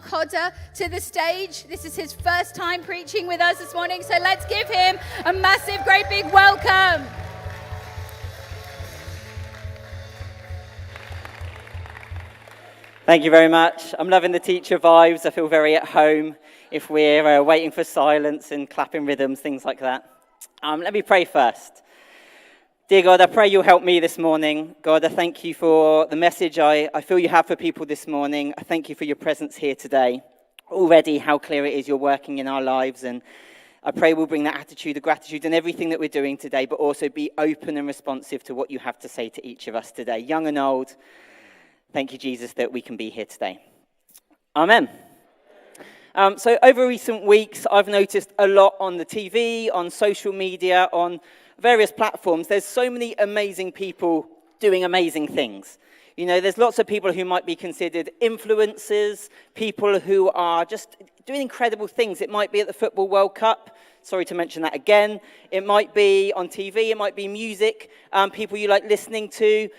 Hodder to the stage. This is his first time preaching with us this morning, so let's give him a massive, great big welcome. Thank you very much. I'm loving the teacher vibes. I feel very at home if we're waiting for silence and clapping rhythms, things like that. Let me pray first. Dear God, I pray you'll help me this morning. God, I thank you for the message I feel you have for people this morning. I thank you for your presence here today. Already how clear it is you're working in our lives, and I pray we'll bring that attitude of gratitude in everything that we're doing today, but also be open and responsive to what you have to say to each of us today, young and old. Thank you, Jesus, that we can be here today. Amen. So over recent weeks, I've noticed a lot on the TV, on social media, on various platforms. There's so many amazing people doing amazing things. You know, there's lots of people who might be considered influencers, people who are just doing incredible things. It might be at the Football World Cup. Sorry to mention that again. It might be on TV. It might be music, people you like listening to,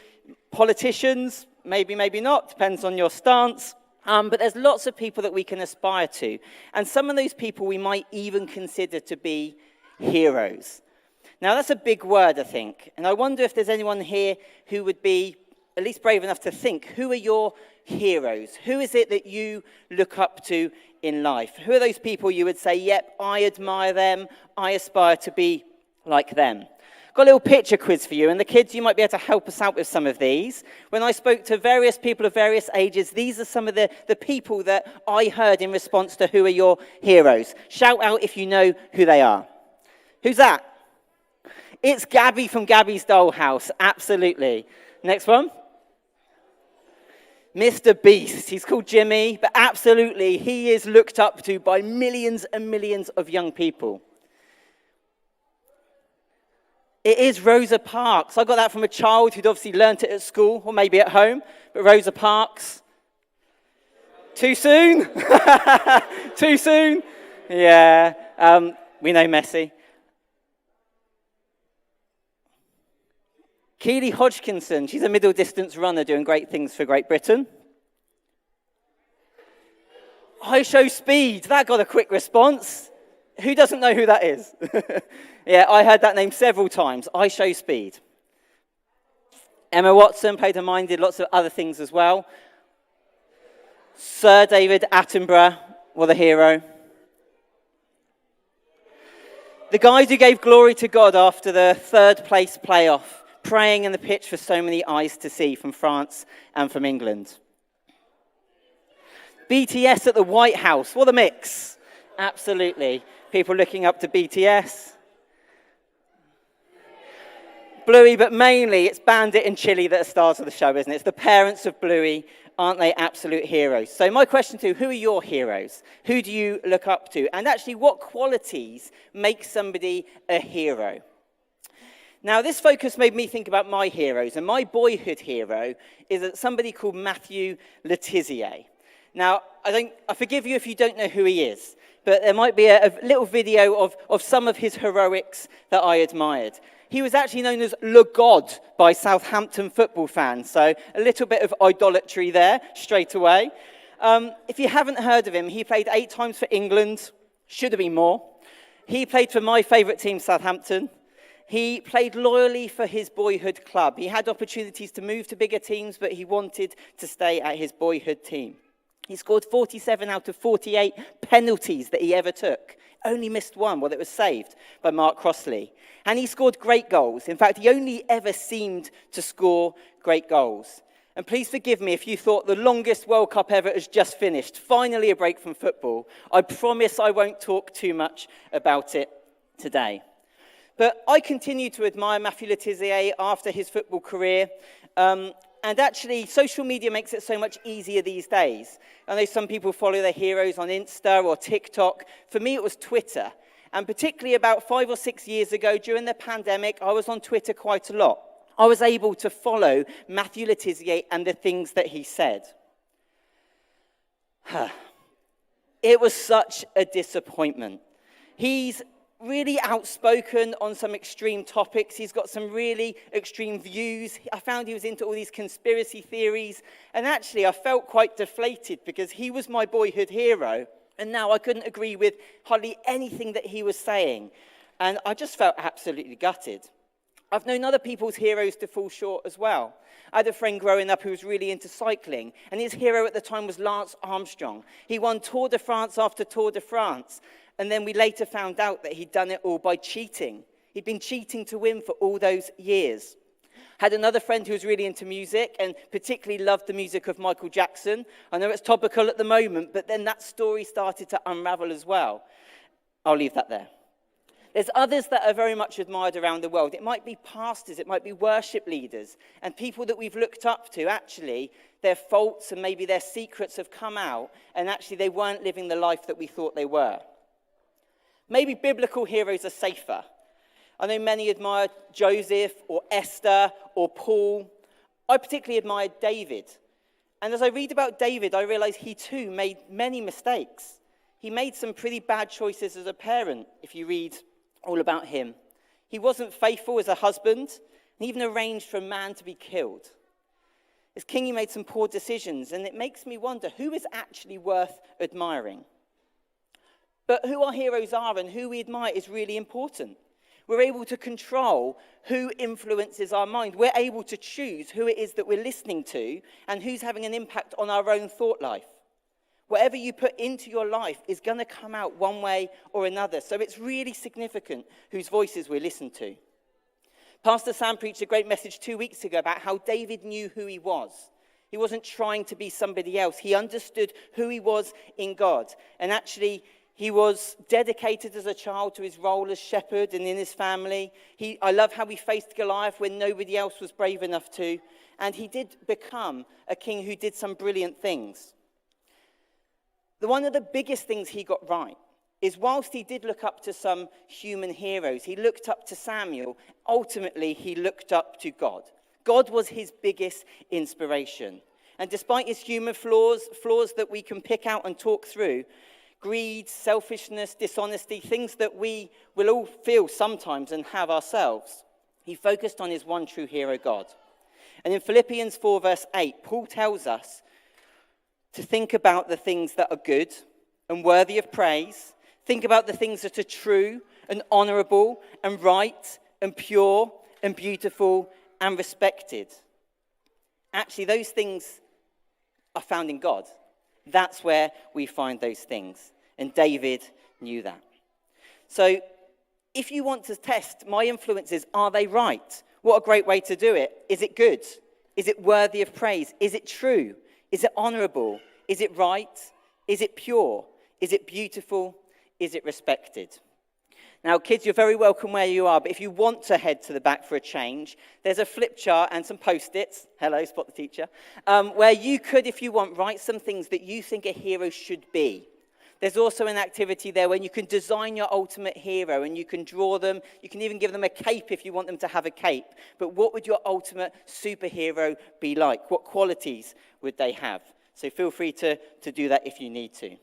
politicians, maybe not, depends on your stance. But there's lots of people that we can aspire to. And some of those people we might even consider to be heroes. Now, that's a big word, I think. And I wonder if there's anyone here who would be at least brave enough to think, who are your heroes? Who is it that you look up to in life? Who are those people you would say, yep, I admire them, I aspire to be like them? Got a little picture quiz for you, and the kids, you might be able to help us out with some of these. When I spoke to various people of various ages, these are some of the people that I heard in response to who are your heroes. Shout out if you know who they are. Who's that? It's Gabby from Gabby's Dollhouse, absolutely. Next one. Mr. Beast, he's called Jimmy, but absolutely, he is looked up to by millions and millions of young people. It is Rosa Parks. I got that from a child who'd obviously learnt it at school, or maybe at home, but Rosa Parks. Too soon? Too soon? Yeah, we know Messi. Keely Hodgkinson, she's a middle distance runner doing great things for Great Britain. I show speed, that got a quick response. Who doesn't know who that is? Yeah, I heard that name several times. I show speed. Emma Watson, played her mind, did lots of other things as well. Sir David Attenborough, what a hero. The guys who gave glory to God after the third place playoff, praying in the pitch for so many eyes to see from France and from England. BTS at the White House, what a mix. Absolutely. People looking up to BTS. Bluey, but mainly it's Bandit and Chili that are stars of the show, isn't it? It's the parents of Bluey. Aren't they absolute heroes? So my question to you, who are your heroes? Who do you look up to? And actually, what qualities make somebody a hero? Now, this focus made me think about my heroes, and my boyhood hero is somebody called Matthew Letizia. Now, I forgive you if you don't know who he is, but there might be a little video of some of his heroics that I admired. He was actually known as Le God by Southampton football fans, so a little bit of idolatry there straight away. If you haven't heard of him, he played 8 times for England, should have been more. He played for my favourite team, Southampton. He played loyally for his boyhood club. He had opportunities to move to bigger teams, but he wanted to stay at his boyhood team. He scored 47 out of 48 penalties that he ever took. Only missed one, well, it was saved by Mark Crossley. And he scored great goals. In fact, he only ever seemed to score great goals. And please forgive me if you thought the longest World Cup ever has just finished. Finally a break from football. I promise I won't talk too much about it today. But I continue to admire Matthew Letizia after his football career. And actually, social media makes it so much easier these days. I know some people follow their heroes on Insta or TikTok. For me, it was Twitter. And particularly about 5 or 6 years ago, during the pandemic, I was on Twitter quite a lot. I was able to follow Matthew Letizia and the things that he said. It was such a disappointment. He's really outspoken on some extreme topics. He's got some really extreme views. I found he was into all these conspiracy theories. And actually, I felt quite deflated because he was my boyhood hero. And now I couldn't agree with hardly anything that he was saying. And I just felt absolutely gutted. I've known other people's heroes to fall short as well. I had a friend growing up who was really into cycling, and his hero at the time was Lance Armstrong. He won Tour de France after Tour de France, and then we later found out that he'd done it all by cheating. He'd been cheating to win for all those years. Had another friend who was really into music and particularly loved the music of Michael Jackson. I know it's topical at the moment, but then that story started to unravel as well. I'll leave that there. There's others that are very much admired around the world. It might be pastors, it might be worship leaders, and people that we've looked up to. Actually, their faults and maybe their secrets have come out, and actually they weren't living the life that we thought they were. Maybe biblical heroes are safer. I know many admire Joseph or Esther or Paul. I particularly admired David. And as I read about David, I realize he too made many mistakes. He made some pretty bad choices as a parent, if you read all about him. He wasn't faithful as a husband, and even arranged for a man to be killed. As king, he made some poor decisions, and it makes me wonder who is actually worth admiring. But who our heroes are and who we admire is really important. We're able to control who influences our mind. We're able to choose who it is that we're listening to and who's having an impact on our own thought life. Whatever you put into your life is going to come out one way or another. So it's really significant whose voices we listen to. Pastor Sam preached a great message 2 weeks ago about how David knew who he was. He wasn't trying to be somebody else. He understood who he was in God. And actually, he was dedicated as a child to his role as shepherd and in his family. I love how he faced Goliath when nobody else was brave enough to. And he did become a king who did some brilliant things. One of the biggest things he got right is whilst he did look up to some human heroes, he looked up to Samuel, ultimately he looked up to God. God was his biggest inspiration. And despite his human flaws that we can pick out and talk through, greed, selfishness, dishonesty, things that we will all feel sometimes and have ourselves, he focused on his one true hero, God. And in Philippians 4 verse 8, Paul tells us to think about the things that are good and worthy of praise. Think about the things that are true and honorable and right and pure and beautiful and respected. Actually, those things are found in God. That's where we find those things. And David knew that. So if you want to test my influences, are they right? What a great way to do it. Is it good? Is it worthy of praise? Is it true? Is it honorable? Is it right? Is it pure? Is it beautiful? Is it respected? Now, kids, you're very welcome where you are, but if you want to head to the back for a change, there's a flip chart and some Post-its, hello, spot the teacher, where you could, if you want, write some things that you think a hero should be. There's also an activity there when you can design your ultimate hero and you can draw them. You can even give them a cape if you want them to have a cape. But what would your ultimate superhero be like? What qualities would they have? So feel free to do that if you need to.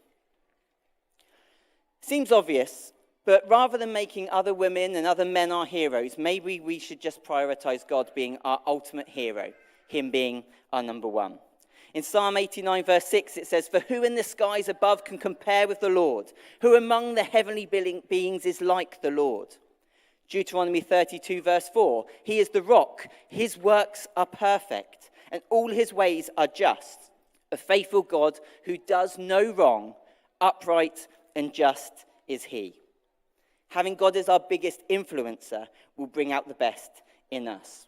Seems obvious, but rather than making other women and other men our heroes, maybe we should just prioritize God being our ultimate hero, him being our number one. In Psalm 89, verse 6, it says, "For who in the skies above can compare with the Lord? Who among the heavenly beings is like the Lord?" Deuteronomy 32, verse 4, "He is the rock, his works are perfect, and all his ways are just. A faithful God who does no wrong, upright and just is he." Having God as our biggest influencer will bring out the best in us.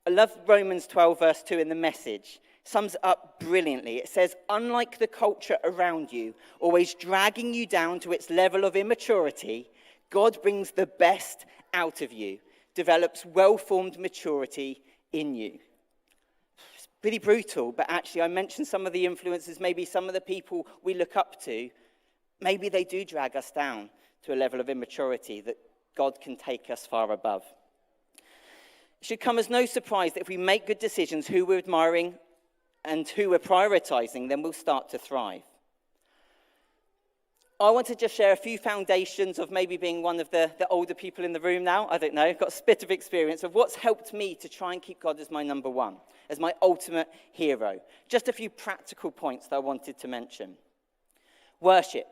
I love Romans 12, verse 2 in the Message. Sums it up brilliantly. It says, "Unlike the culture around you, always dragging you down to its level of immaturity, God brings the best out of you, develops well-formed maturity in you." It's pretty brutal, but actually I mentioned some of the influences, maybe some of the people we look up to, maybe they do drag us down to a level of immaturity that God can take us far above. It should come as no surprise that if we make good decisions, who we're admiring and who we're prioritizing, then we'll start to thrive. I want to just share a few foundations of maybe being one of the older people in the room now. I don't know. I've got a bit of experience of what's helped me to try and keep God as my number one, as my ultimate hero. Just a few practical points that I wanted to mention. Worship.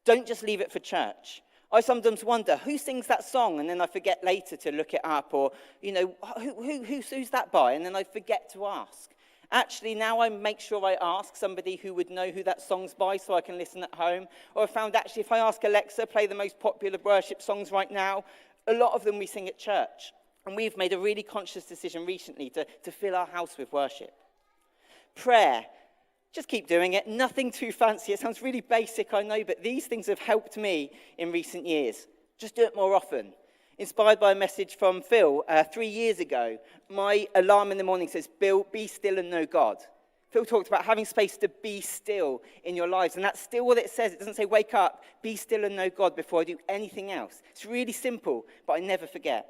Don't just leave it for church. I sometimes wonder, who sings that song? And then I forget later to look it up. Or, who's that by? And then I forget to ask. Actually, now I make sure I ask somebody who would know who that song's by so I can listen at home. Or I found actually if I ask Alexa, play the most popular worship songs right now, a lot of them we sing at church. And we've made a really conscious decision recently to fill our house with worship. Prayer. Just keep doing it. Nothing too fancy. It sounds really basic, I know, but these things have helped me in recent years. Just do it more often. Inspired by a message from Phil 3 years ago, my alarm in the morning says, "Bill, be still and know God." Phil talked about having space to be still in your lives, and that's still what it says. It doesn't say, wake up, be still and know God before I do anything else. It's really simple, but I never forget.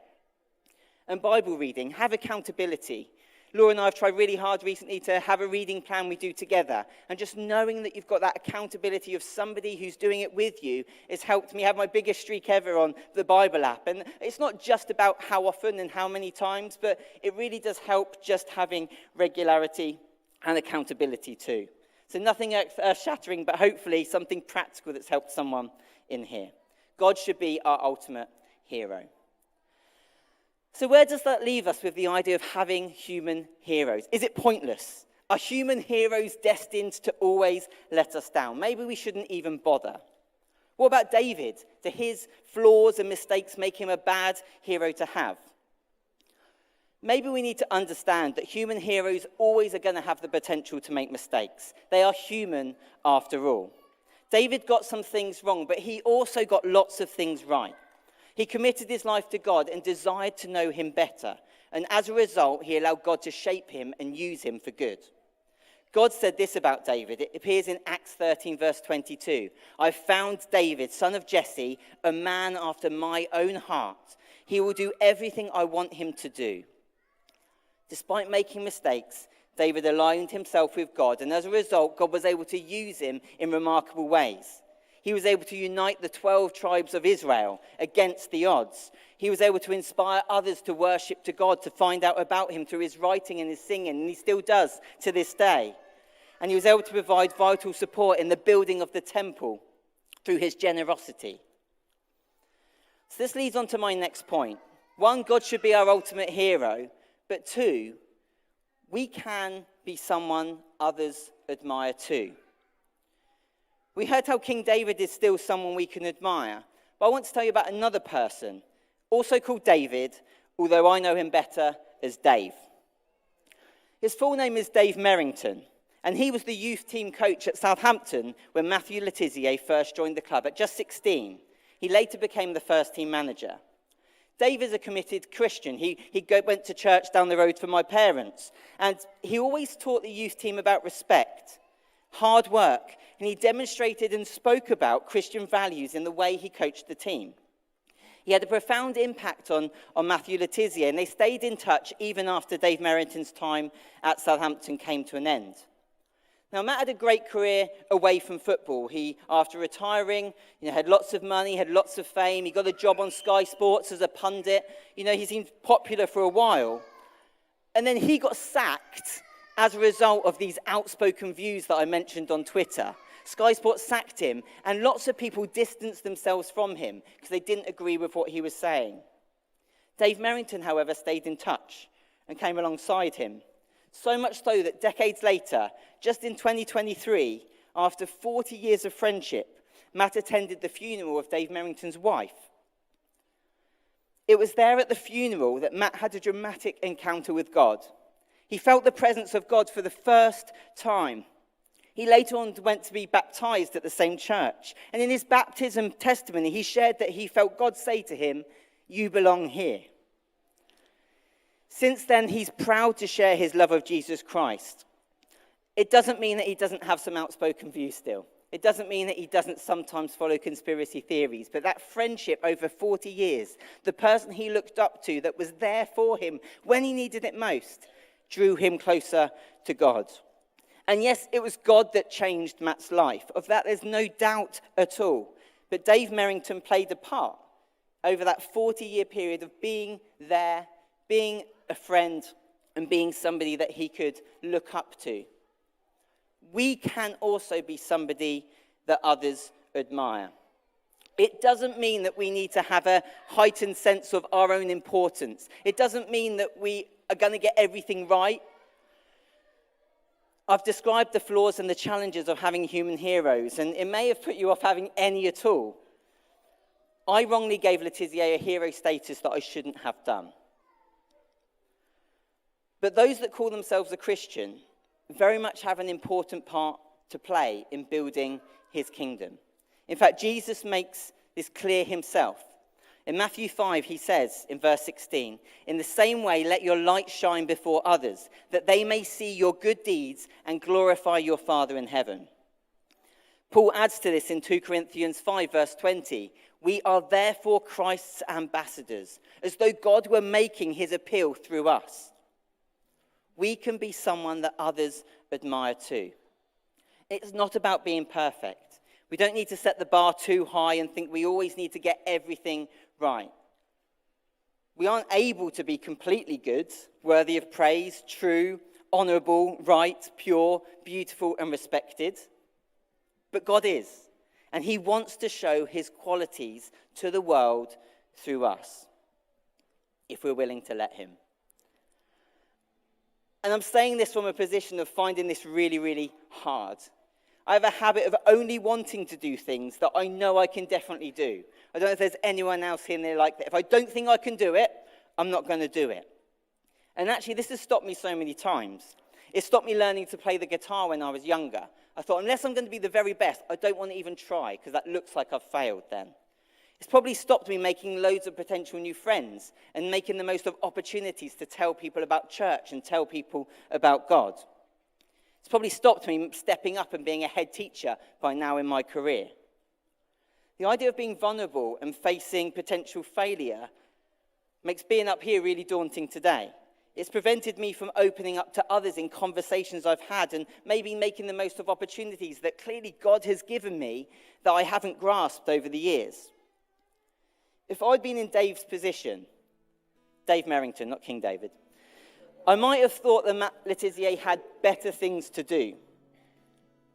And Bible reading, have accountability. Laura and I have tried really hard recently to have a reading plan we do together. And just knowing that you've got that accountability of somebody who's doing it with you has helped me have my biggest streak ever on the Bible app. And it's not just about how often and how many times, but it really does help just having regularity and accountability too. So nothing earth-shattering, but hopefully something practical that's helped someone in here. God should be our ultimate hero. So where does that leave us with the idea of having human heroes? Is it pointless? Are human heroes destined to always let us down? Maybe we shouldn't even bother. What about David? Do his flaws and mistakes make him a bad hero to have? Maybe we need to understand that human heroes always are going to have the potential to make mistakes. They are human after all. David got some things wrong, but he also got lots of things right. He committed his life to God and desired to know him better. And as a result, he allowed God to shape him and use him for good. God said this about David. It appears in Acts 13, verse 22. "I found David, son of Jesse, a man after my own heart. He will do everything I want him to do." Despite making mistakes, David aligned himself with God. And as a result, God was able to use him in remarkable ways. He was able to unite the 12 tribes of Israel against the odds. He was able to inspire others to worship to God, to find out about him through his writing and his singing, and he still does to this day. And he was able to provide vital support in the building of the temple through his generosity. So this leads on to my next point. 1, God should be our ultimate hero, but 2, we can be someone others admire too. We heard how King David is still someone we can admire, but I want to tell you about another person, also called David, although I know him better as Dave. His full name is Dave Merrington, and he was the youth team coach at Southampton when Matthew Letizia first joined the club at just 16. He later became the first team manager. Dave is a committed Christian. He went to church down the road from my parents, and he always taught the youth team about respect, hard work, and he demonstrated and spoke about Christian values in the way he coached the team. He had a profound impact on Matthew Letizia, and they stayed in touch even after Dave Merrington's time at Southampton came to an end. Now, Matt had a great career away from football. He, after retiring, had lots of money, had lots of fame. He got a job on Sky Sports as a pundit. He seemed popular for a while. And then he got sacked as a result of these outspoken views that I mentioned on Twitter. Sky Sports sacked him, and lots of people distanced themselves from him because they didn't agree with what he was saying. Dave Merrington, however, stayed in touch and came alongside him. So much so that decades later, just in 2023, after 40 years of friendship, Matt attended the funeral of Dave Merrington's wife. It was there at the funeral that Matt had a dramatic encounter with God. He felt the presence of God for the first time. He later on went to be baptized at the same church. And in his baptism testimony, he shared that he felt God say to him, "You belong here." Since then, he's proud to share his love of Jesus Christ. It doesn't mean that he doesn't have some outspoken views still. It doesn't mean that he doesn't sometimes follow conspiracy theories. But that friendship over 40 years, the person he looked up to that was there for him when he needed it most, drew him closer to God. And yes, it was God that changed Matt's life. Of that, there's no doubt at all. But Dave Merrington played a part over that 40-year period of being there, being a friend, and being somebody that he could look up to. We can also be somebody that others admire. It doesn't mean that we need to have a heightened sense of our own importance. It doesn't mean that we are going to get everything right. I've described the flaws and the challenges of having human heroes, and it may have put you off having any at all. I wrongly gave Letizia a hero status that I shouldn't have done. But those that call themselves a Christian very much have an important part to play in building his kingdom. In fact, Jesus makes this clear himself. In Matthew 5, he says in verse 16, "In the same way, let your light shine before others, that they may see your good deeds and glorify your Father in heaven." Paul adds to this in 2 Corinthians 5, verse 20, "We are therefore Christ's ambassadors, as though God were making his appeal through us." We can be someone that others admire too. It's not about being perfect. We don't need to set the bar too high and think we always need to get everything right. We aren't able to be completely good, worthy of praise, true, honorable, right, pure, beautiful, and respected. But God is, and he wants to show his qualities to the world through us, if we're willing to let him. And I'm saying this from a position of finding this really, really hard. I have a habit of only wanting to do things that I know I can definitely do. I don't know if there's anyone else here there like that. If I don't think I can do it, I'm not going to do it. And actually, this has stopped me so many times. It stopped me learning to play the guitar when I was younger. I thought, unless I'm going to be the very best, I don't want to even try, because that looks like I've failed then. It's probably stopped me making loads of potential new friends and making the most of opportunities to tell people about church and tell people about God. It's probably stopped me stepping up and being a head teacher by now in my career. The idea of being vulnerable and facing potential failure makes being up here really daunting today. It's prevented me from opening up to others in conversations I've had and maybe making the most of opportunities that clearly God has given me that I haven't grasped over the years. If I'd been in Dave's position, Dave Merrington, not King David, I might have thought that Matt Letizia had better things to do.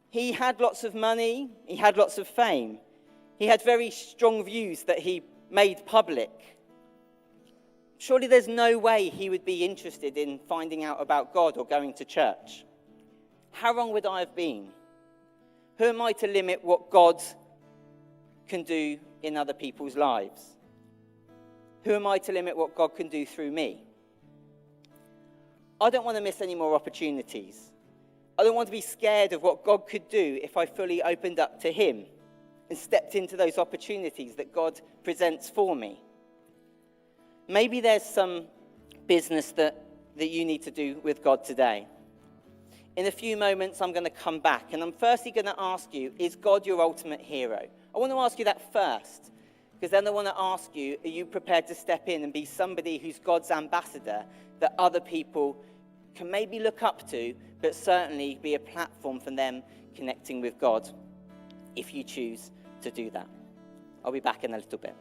He had lots of money, he had lots of fame, he had very strong views that he made public. Surely there's no way he would be interested in finding out about God or going to church. How wrong would I have been? Who am I to limit what God can do in other people's lives? Who am I to limit what God can do through me? I don't want to miss any more opportunities. I don't want to be scared of what God could do if I fully opened up to him and stepped into those opportunities that God presents for me. Maybe there's some business that you need to do with God today. In a few moments, I'm going to come back, and I'm firstly going to ask you, is God your ultimate hero? I want to ask you that first, because then I want to ask you, are you prepared to step in and be somebody who's God's ambassador that other people can maybe look up to, but certainly be a platform for them connecting with God, if you choose to do that? I'll be back in a little bit.